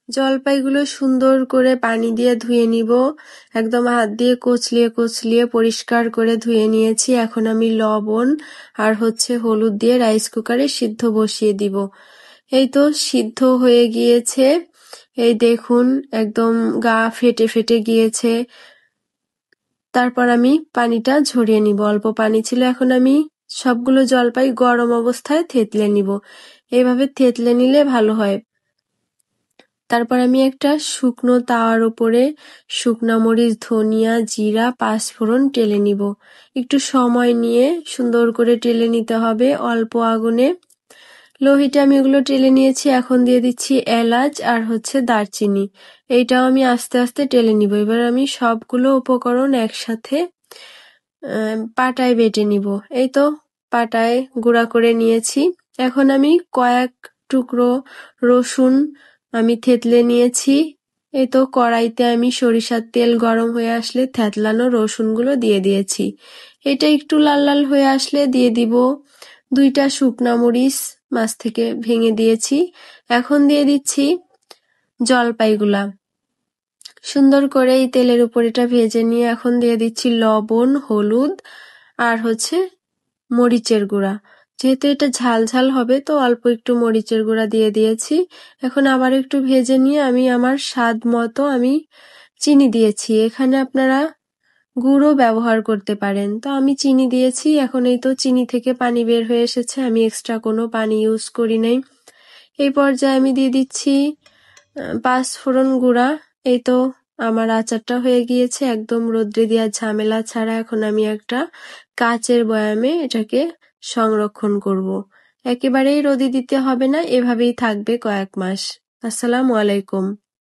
জলপাইগুলো সুন্দর করে পানি দিয়ে ধুয়ে নিব। একদম হাত দিয়ে কচলিয়ে কচলিয়ে পরিষ্কার করে ধুয়ে নিয়েছি। এখন আমি লবণ আর হলুদ দিয়ে রাইস কুকারে সিদ্ধ বসিয়ে দিব। এই তো সিদ্ধ হয়ে গিয়েছে। এই দেখুন একদম গা ফেটে ফেটে গিয়েছে। তারপর আমি পানিটা ঝরিয়ে নিব। অল্প পানি ছিল। এখন আমি সবগুলো জলপাই গরম অবস্থায় থেতলে নিব। এইভাবে থেতলে নিলে ভালো হয়। তারপর আমি একটা শুকনো তাওয়ার উপরে শুকনা মরিচ, ধনিয়া, জিরা, পাঁচফোড়ন টেলে নিব। একটু সময় নিয়ে সুন্দর করে টেলে নিতে হবে অল্প আগুনে। লো হিটে আমি এগুলো টেলে নিয়েছি। এখন দিয়ে দিচ্ছি এলাচ আর দারচিনি। এইটাও আমি আস্তে আস্তে টেলে নিব। এবার আমি সবগুলো উপকরণ একসাথে পাটায় বেটে নিব। এই তো পাটায় গুঁড়া করে নিয়েছি। এখন আমি কয়েক টুকরো রসুন আমি থেতলে নিয়েছি। এই তো কড়াইতে আমি সরিষার তেল গরম হয়ে আসলে থেতলানো রসুনগুলো দিয়ে দিয়েছি। এটা একটু লাল লাল হয়ে আসলে দিয়ে দিব 2টা শুকনা মরিচ মাছ থেকে ভেঙে দিয়েছি। এখন দিয়ে দিচ্ছি জলপাইগুলা। সুন্দর করে এই তেলের উপর এটা ভেজে নিয়ে এখন দিয়ে দিচ্ছি লবণ, হলুদ আর মরিচের গুঁড়া। যেহেতু এটা ঝাল ঝাল হবে তো অল্প একটু মরিচের গুঁড়া দিয়ে দিয়েছি। এখন আবার একটু ভেজে নিয়ে আমি আমার স্বাদ মতো আমি চিনি দিয়েছি। এখানে আপনারা গুড়ও ব্যবহার করতে পারেন। তো আমি চিনি দিয়েছি। এখন এই তো চিনি থেকে পানি বের হয়ে এসেছে। আমি এক্সট্রা কোনো পানি ইউজ করি নাই। এই পর্যায়ে আমি দিয়ে দিচ্ছি পাঁচফোড়ন গুঁড়া। এই তো আমার আচারটা হয়ে গিয়েছে একদম রোদ্রে দেওয়ার ঝামেলা ছাড়া। এখন আমি একটা কাচের বয়ামে এটাকে সংরক্ষণ করব। একেবারেই রোদে দিতে হবে না, এভাবেই থাকবে কয়েক মাস। আসসালামু আলাইকুম।